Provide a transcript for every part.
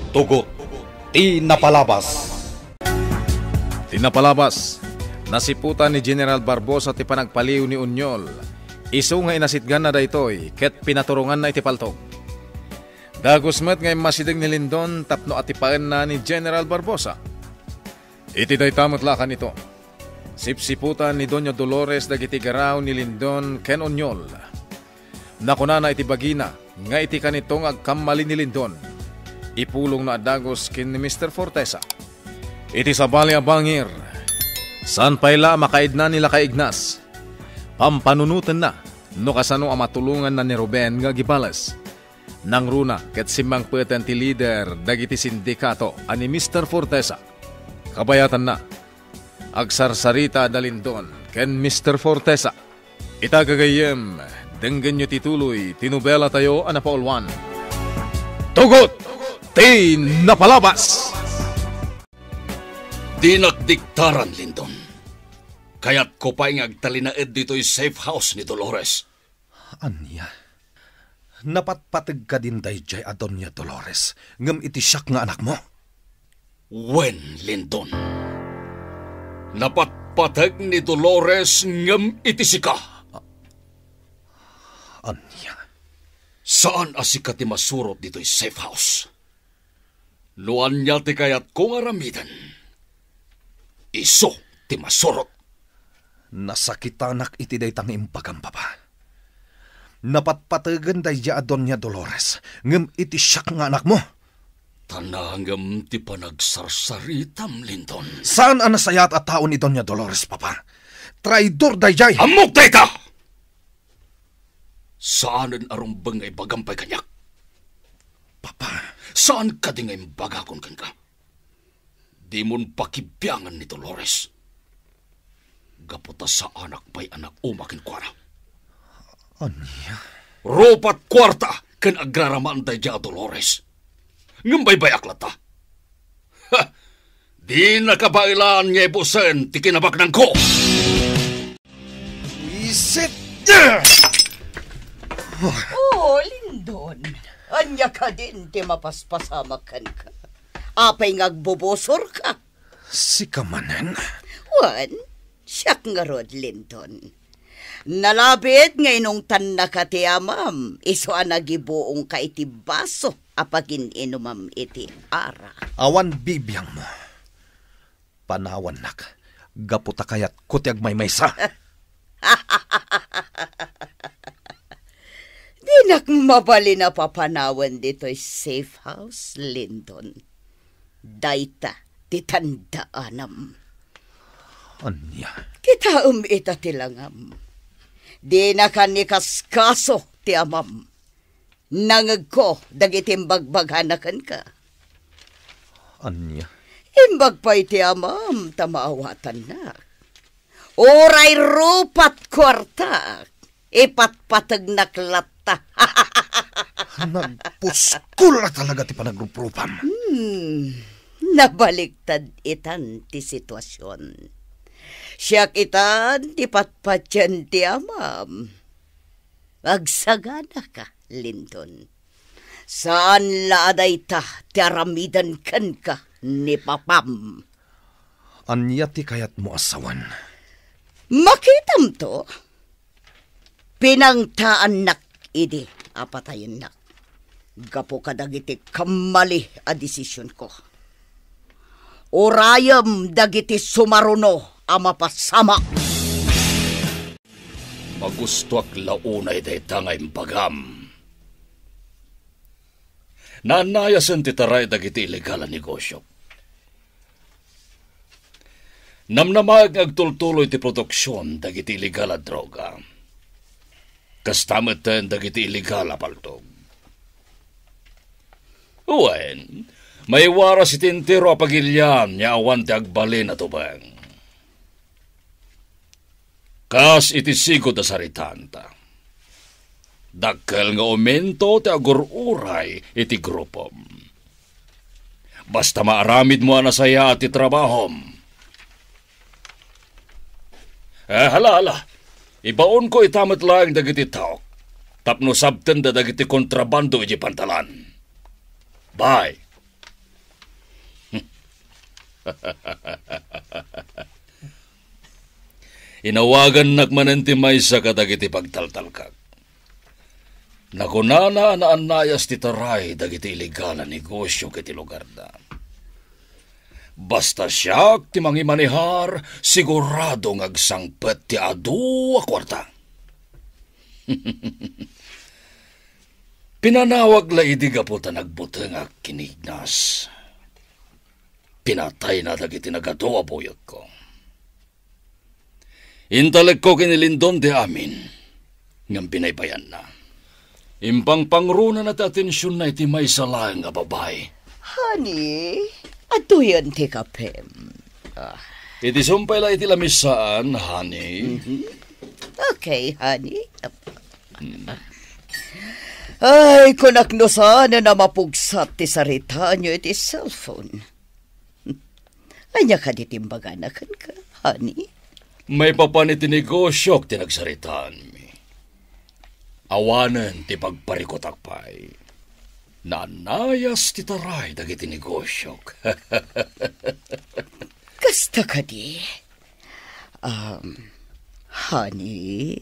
Tugot, Tinapalabas. Tinapalabas, nasiputan ni General Barbosa ti panagpaliw ni Unyol. Isu nga inasitgan na daytoy, ket pinaturungan na iti paltog. Dagos met ngay masideng ni Lindon tapno atipaan na ni General Barbosa. Iti daytamot lakan ito. Sipsiputan ni Doña Dolores dagiti garaw ni Lindon ken Unyol. Nakunana iti bagina nga iti kanitong agkamali ni Lindon. Ipulong na adagos kin ni Mr. Fortesa. Iti sabali abangir. San payla makaidna nila kay Ignas. Pampanunutan na no kasano ang matulungan na ni Ruben nga gibalas. Nang runa ket simbang peten ti leader dagiti sindikato ani Mr. Fortesa. Kabayatan na. Agsarsarita dalindon ken Mr. Fortesa. Itagagayem, denggan nyo tituloy, tinubela tayo anapaulwan. Tugot! Tinapalabas! Dinakdiktaran, Lindon. Kaya't ko pa agtalinaed dito'y safe house ni Dolores. Anya, napatpatag ka din dayjay a Doña Dolores, ngam iti siyak nga anak mo. Wen, Lindon. Napatpatag ni Dolores ngam iti sika. Anya? Saan asika ti masurot dito'y safe house? Luan niya ti kayat kong aramidan. Iso ti masurot. Nasakitanak iti daytang impagam papa. Napatpatagan dayja a Doña Dolores, ngam iti siyak nga anak mo. Tanangam ti panagsarsaritam, Lindon. Saan ang nasayat at tao ni Doña Dolores, papa? Traidor dayjay! Amok dayta! Saan arumbang ay bagampay kanyak? Papa, saan ka di ngay bagakon kan ka? Di mon pakibyangan ni Dolores. Gaputa sa anak pa'y anak umakin kwara. Anya? Ropat kwarta kan agraraman dayja Dolores. Ngambay bayak lata. Ha! Di nakabailan niya ipusen ti kinabaknang ko. Isit! Oh, Lindon. Anya ka din ti mapaspasamakan ka. Apay ngagbobosor ka. Si kamanen? Wan, siyak nga rod, Lindon. Nalabit ngay nung tan na ka ti amam. Iso ang nagibuong ka iti baso. Apagin inumam iti ara. Awan bibiyang mo. Panawan nak. Gaputa kayat kutiag may maysa. Di nakmabali na papanawan dito'y safe house, Lindon. Dayta, titandaanam. Anya? Kita ita tilangam. Di na kanikaskaso ti amam. Nangag ko, dagitim bagbaganakan ka. Anya? Imbag pa iti amam, tamaawatan na. Oray rupat kwarta. Ipatpatag naklata. Nagpuskul na talaga ti panagruprupan. Nabaliktad itan ti sitwasyon. Siyak itan ti patpatyan ti amam. Agsagana ka, Lindon. Saan laaday ta ti aramidan kan ka ni papam? Anya ti kayat mo asawan? Makitam to. Pinangtaan nak idi apatayon nak. Gapo kadagiti kamali a desisyon ko. Orayam dagiti sumaruno a mapasama. Magusto ak launay day tangay bagam. Nanayasan ti taray dagiti ilegal a negosyo. Namnamag agtultuloy ti produksyon dagiti ilegal a droga. Kastamatan dagiti ilegal a paltog. Uwen, may waras itintiro a pagilyan niya awan ti agbalin na tubang. Kas iti sigod a saritanta. Dakkel nga aumento ti agururay iti grupom. Basta maaramid mo na saya at itrabahom. Hala. Ibaon ko itamat lang dagiti tao. Tapno sabten da dagiti kontrabando iti pantalan. Bye. Inawagan nakmanen ti maysa kadagiti pagtaltalkag. Nakunana na anayas ti taray dagiti iligal na negosyo kiti lugar da. Basta siyak ti mangimanihar, sigurado ngagsangpet ti adu a kwarta. Pinanawag la idiga po ta nagbuteng a kinignas. Pinatay na dagiti nagado a buyag ko. Intalag ko kinilindon di amin, ngam pinaybayan na. Impang pangruna na ti atensyon na iti may salang nga babay. Honey, ato yan ti kapem. Iti sumpay la iti lamisaan, honey. Okay, honey. Ay, kunak no sana na mapugsat ti sarita nyo iti cellphone. Anya ka ditimbagan akan ka, honey? May papaniti negosyo ti nagsaritaan mi. Awanan ti pagparikotakpay. Nanayas ti taray dagiti negosyo. Kasta ka di? Honey?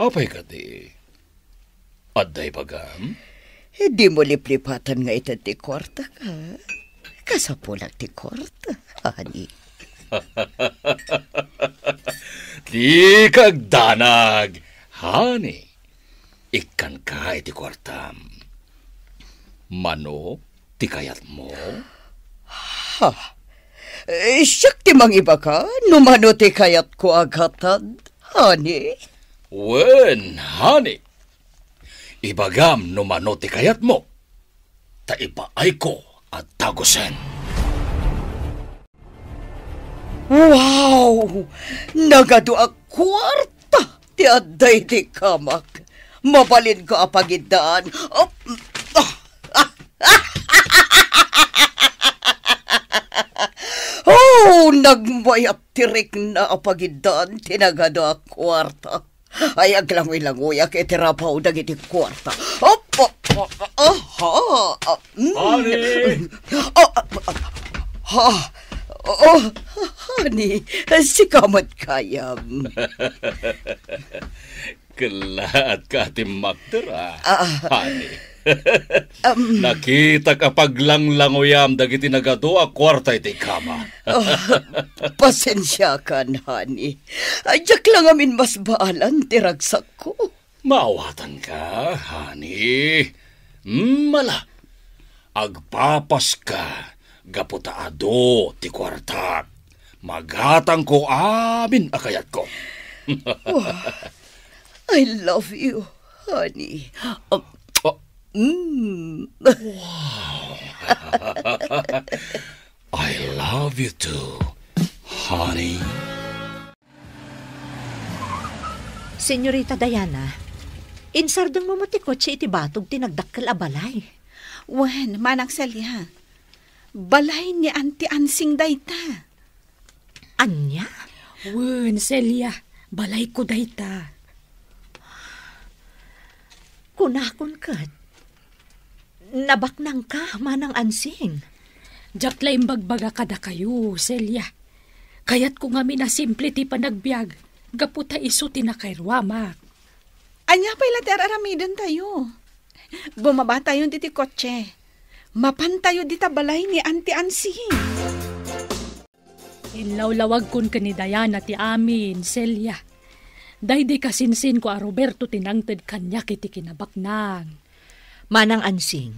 Apay ka di? Adday bagam? Di mo liplipatan nga ito ti kwarta ka. Kasapulang ti kwarta, honey. Di kagdanag, honey. Ikan ka iti kwartam. Mano, ti kayat mo? Ha? Siyak ti mangiba ka? Numano ti kayat ko agatad, honey? Wen, honey. Ibagam numano ti kayat mo. Taipaay ko at tagusen. Wow! Nagado a kwarta ti adday ti kamak. Mabalin ko apagidaan. Oh, nagmayap tirik na apagidaan ti nagado a kwarta. Ay aglangoy-langoy ak itirapaw dagiti kwarta. Honey! Honey, sikamat kayam. Kalaat ka ti magdara, honey. Nakita ka paglanglangoyam dagiti nagado a kwarta iti kama. Pasensya kan, honey. Adyak lang amin mas baalan tiragsak ko. Maawatan ka, honey. Mala, agpapas ka, gaputaado ti kwarta. Magatang ko amin akayat ko. I love you, honey. I love you too, honey. Senyorita Diana, insardong mo ti kotse iti batog tinagdakkel a balay. Wen, manang Celia. Balay ni Auntie Ansing dayta. Anya? Wen, Celia, balay ko dayta. Kunakon kat. Nabaknang ka, manang Ansing. Jak laim bagbaga kada kayo, Celia. Kayat ko nga simple ti panagbiag. Gaputa iso tinakairwamak. Anya pa'y later aramidon tayo. Bumaba tayo diti kotse. Mapan tayo dita balay ni Auntie Ansing. Inlawlawag kun ka ni Diana ti amin, Celia. Daydi kasinsin ko a Roberto tinangted kanya kiti kinabaknang. Manang Ansing,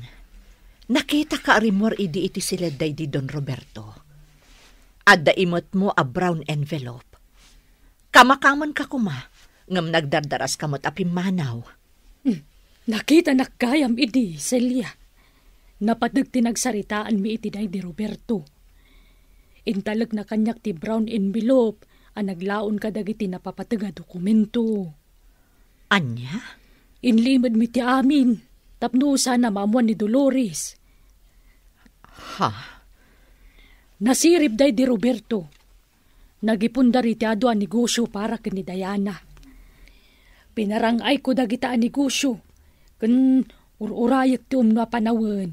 nakita ka arimor idi iti sila daydi Don Roberto. Adda imot mo a brown envelope. Kamakaman ka kuma, ngam nagdardaras kamot apimanaw. Nakita nakayam idi, Celia. Napadag tinagsaritaan mi iti daydi Roberto. Intalag na kanyak ti brown envelope ang naglaon ka dagiti napapataga dokumento. Anya? Inlimad mi ti amin, tapno sana mamuan ni Dolores. Ha? Nasirip day di Roberto. Nagipundari ti ado ang negosyo para kani Diana. Pinarangay ko dagita ang negosyo. Kan ururayak ti umno panawan.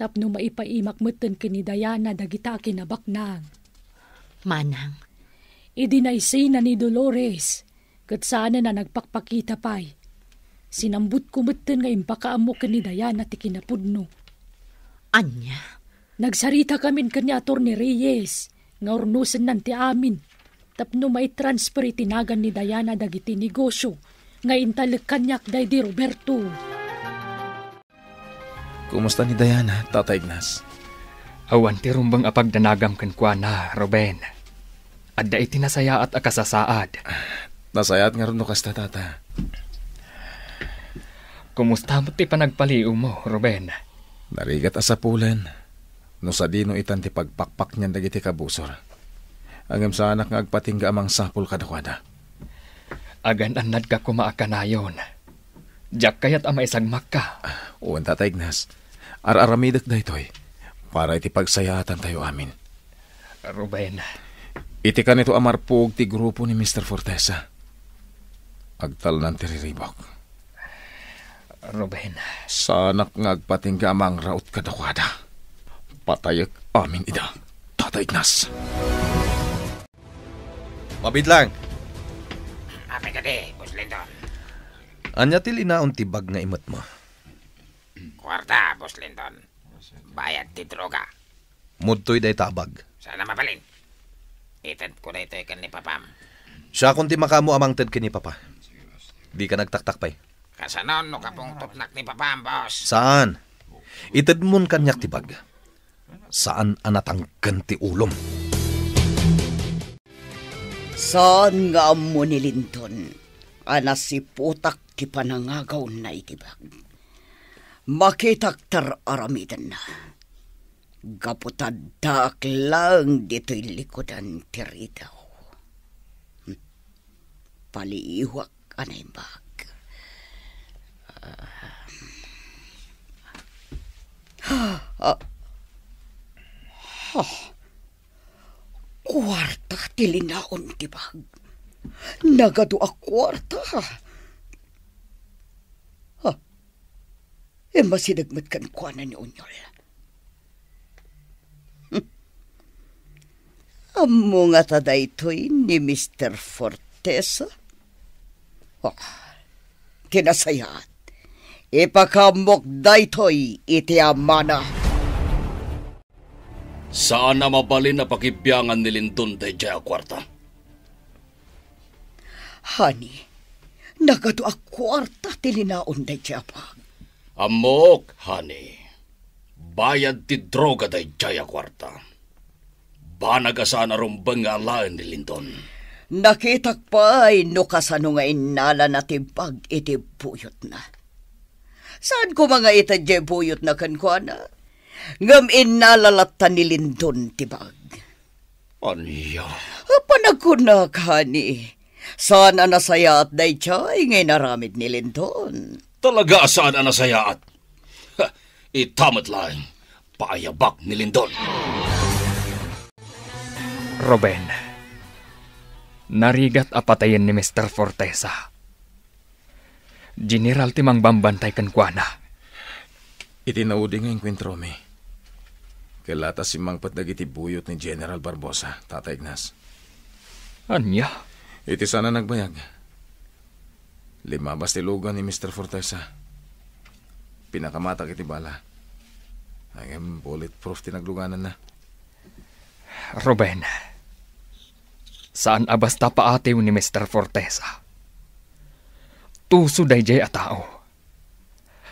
Tapno maipaimak meten kini Diana dagita kinabaknang. Manang, Idinaisina ni Dolores, kat sana na nagpakpakita pa'y. Sinambut ko meten nga impakaamo kini Diana ti kinapudno. anya, Nagsarita kamin kanya Atty. Reyes, nga ornusan nanti amin. Tapno may transfer itinagan ni Diana dagiti negosyo, nga intalag kanyak day di Roberto. Kumusta ni Diana, Tata Ignas? Awan ti rumbang apagdanagam ken kuana, Ruben. Adda iti nasaya at akasasaad. Nasayat nga rin no kasta, Tata. Kumusta mo ti panagpaliw mo, Ruben? Narigat asapulan. No sa dino itan ti pagpakpak niyan dagiti kabusor. Angam sa anak nga agpatingga amang sapul kadakwada. Agan anad ka kumaakanayon. Diyak kayat ama isagmak ka. Uwan, Tata Ignas. Araramidak da ito'y. Para iti pagsayatan tayo amin. Ruben. Iti ka nito amarpog ti grupo ni Mr. Fortesa. Agtal ng tiriribok. Ruben. Sanak nga agpatingga amang raot kadakwada. Patayak amin ida, Tata Ignas. Mabidlang. Apay ka di, Boss Linton. Anya ti linaon ti bag nga imot mo. Kwarta, Boss Linton. Bayad ti droga. Mudtoy day tabag. Sana mabalin. Itad ko na ito ikan ni Papam. Siya kundi makamo amang ted kini Papa. Di ka nagtaktak pa'y. Kasanon no kapong tutnak ni Papam, boss. Saan? Ited mon kanyak ti bag. Saan anatang ganti ulom? Saan nga mo ni Linton? Anas si putak ti panangagaw na itibag. Makitaktar aramidan na. Gaputadak lang dito'y likodan tiritaw. Paliiwak anay bag. Kwarta tilinaon ti bag. Nagado a kwarta. Masinagmat kan kuana ni Unyol. Amo nga taday to'y ni Mr. Fortesa. Kinasayat. Ipakamok daytoy iti amana. Saan na mabalin na pakibyangan ni Linton day jaya kwarta? Hani, nagado a kwarta tilinaon day jaya pag. Amok, honey. Bayad ti droga day jaya kwarta. Banag asana rumbang nga alaan ni Linton. Nakitak pa'y no kasano nga inala na timpag iti buyot na. Saan ko mga itadye buyot na kankwana? Ngam inalalatan ni Linton tibag. Anya? Panagkunak, honey. Saan nasaya at day chay ngay naramid ni Linton? Talaga saan ang nasayaat? Itamat lang. Paayabak ni Linton. Ruben. Narigat apatayin ni Mr. Fortesa. General timang bambantay kan kuana. Itinaudi nga yung kwintromi. Kailata si Mang Patdagiti buyot ni General Barbosa, Tata Ignas. Anya? Iti sana nagbayag. 5 bastilugan ni Mr. Fortesa. Pinakamatak iti bala. Ay bulletproof tinagluganan na. Ruben. Saan abasta paatiw ni Mr. Fortesa? Tuso day jay a tao.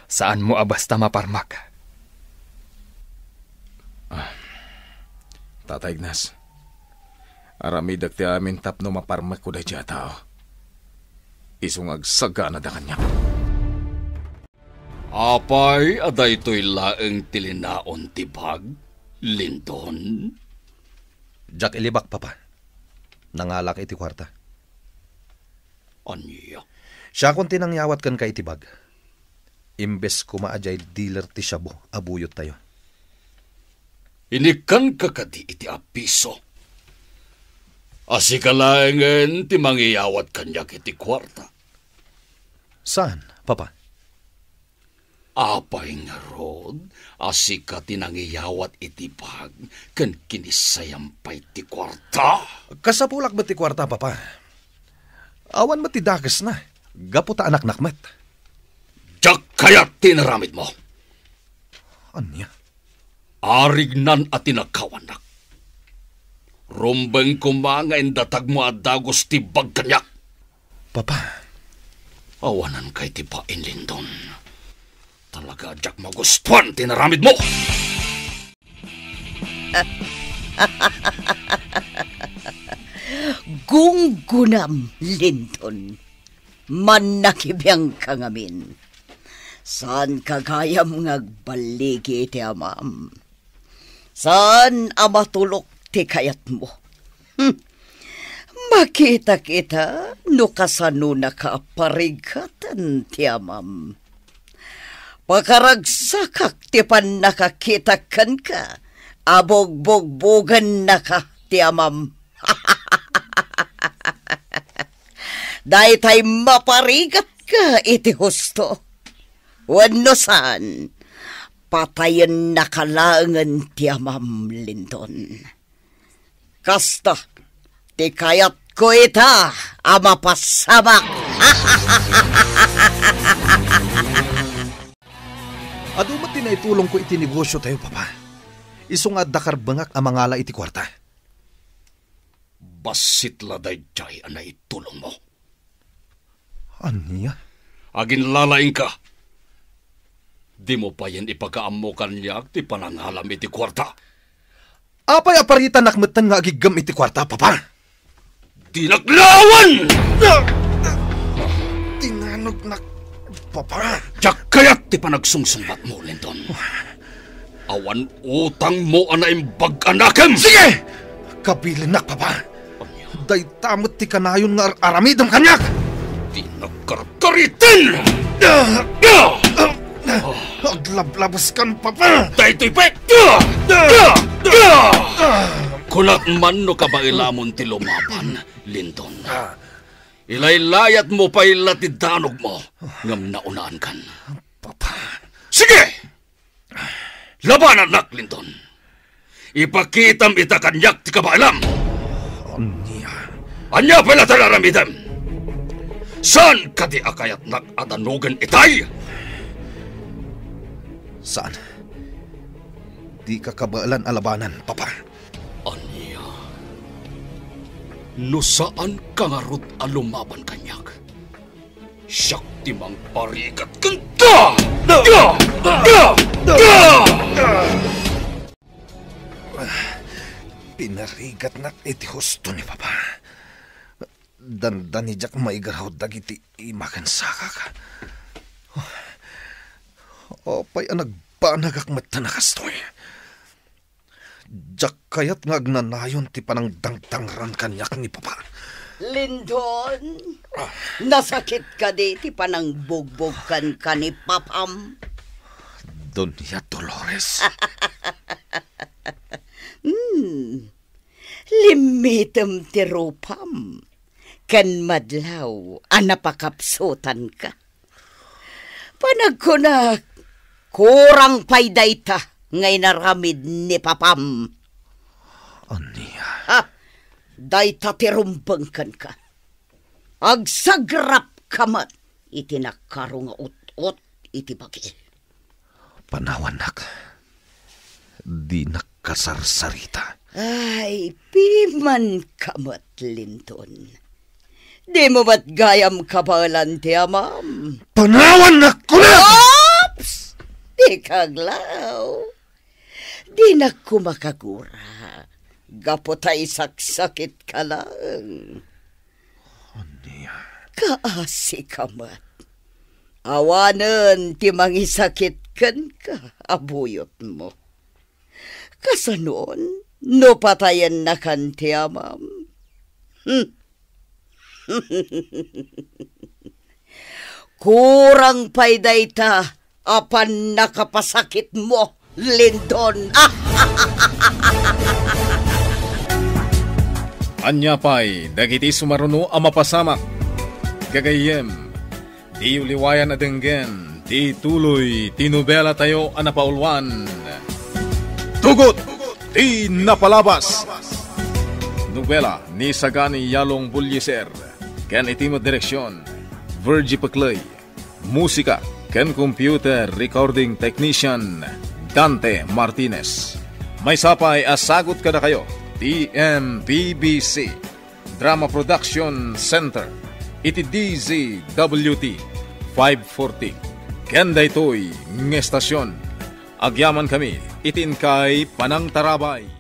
Saan mo abasta maparmak? Tata Ignas. Aramidak ti amin tapno maparmak ko day jay a tao. Isong agsagana da kanya. Apay, aday to'y laeng tilinaon tibag, Linton? Jack ilibak, Papa. Nangalak iti kwarta. Anya? Siya kung tinangyawat kan ka itibag. Imbes kumaajay dealer ti Shabu, abuyot tayo. Inikan ka kadi iti apiso. Asikalaengen ti mangyayawat kanyak iti kwarta. Saan, Papa? Apay nga rod, asika tinangiyawat itipag, kan kinisayampay ti kwarta. Kasapulak ba ti kwarta, papa? Awan ba ti dagas na? Gaputa anak nakmet. Jak kayat tinaramid mo. Anya? Arignan at tinakawanak. Rumbeng kumanga indatag mo at dagos ti bagkanyak. Papa. Awanan kay ti pain Lindon. Talaga jak magustuhan tinaramid mo. Gunggunam, Lindon. Manakibiyang kangamin. Saan kagayam ngagbaligi ti amam? Saan amatulok ti kayat mo? Makita kita no kasano nakaparigatan ti amam. Pakaragsakak ti pan nakakitakan ka, abog-bog-bogan naka ti amam. Dahil tayo maparigat ka iti husto. Wano saan, patayan nakalangan ti amam Lindon. Kasta, ti kayat ko ita, ama pasamak. Adumat tinaitulong ko iti negosyo tayo, papa. Isungad dakar bangak amangala iti kwarta. Basit laday jay anay tulong mo. Anya? Agin lalaing ka. Di mo pa yan ipagkaamo kanyak ti panangalam iti kwarta. Apay aparita nakmetan nga agigam iti kwarta, papa. Di naglawan! Tinanog nak, papa. Jak kayat ti panagsungsumbat mo, Lindon. Awan utang mo anay bag-anakem! Sige! Kabilin nak, papa. Day tamot ti kanayon nga aramidam kanyak! Di nagkarkaritin! Aglablabas kan, papa! Dahito'y pek! Kunat man no kabailamon ti lumaban, Lindon. Ilaylayat mo pa ilatidanog mo, ngam naunaan kan. Papa. Sige! Labanan nak, Lindon. Ipakitam ita kanyak ti kabailam. Anya pala talaramidem. Saan ka di akayat nag-adanugan itay? Saan? Di ka kabalan alabanan, papa. Anya? No saan ka nga rod alumaban kanyak? Siyak ti mang parigat kanta! Pinarigat na iti husto ni papa. Dandan ni Jack maigaraw dagiti imakan saka ka. Opay ang nagbanagak na nakastoy. Jack kayat nga agnanayon ti panang dangdangran kanyak ni papa. Lindon, nasakit ka di ti panang bugbog ka ni papam. Doña Dolores. Limitem ti rupam. Kan madlaw, anapakapsutan ka. Panagkunak, kurang payday ta, ngay naramid ni papam. Ania? Ha, day ta tirumbangkan ka. Agsagrap kamat, itinakaro nga ut-ut, itibagi. Panawanak, di nakasarsarita. Ay, piman kamat, Linton. Di mo ba't gayam kabalan ti amam? Panawan na ko na! Oops! Di kaglaw. Di na kumakagura. Gapotay saksakit ka lang. Kaasi kamat. Awanan ti mangisakit kan ka, abuyot mo. Kasanon, no patayan na kan ti amam. Kurang payday ta, apan nakapasakit mo, Lindon. Anya pa'y dagiti sumaruno ang mapasamak. Gagayem, di uliwayan adenggen, Ti tuloy, tinubela tayo anapaulwan. Tugot, ti napalabas. Nobela ni Sagani Yalong Bulyeser. Ken itimo direksyon, Virgie Paclay. Musika, ken computer recording technician, Dante Martinez. May sapay asagot kada kayo, TMPBC. Drama Production Center. Iti DZWT 540. Kenda ito'y ng estasyon. Agyaman kami, itin kay Panang Tarabay.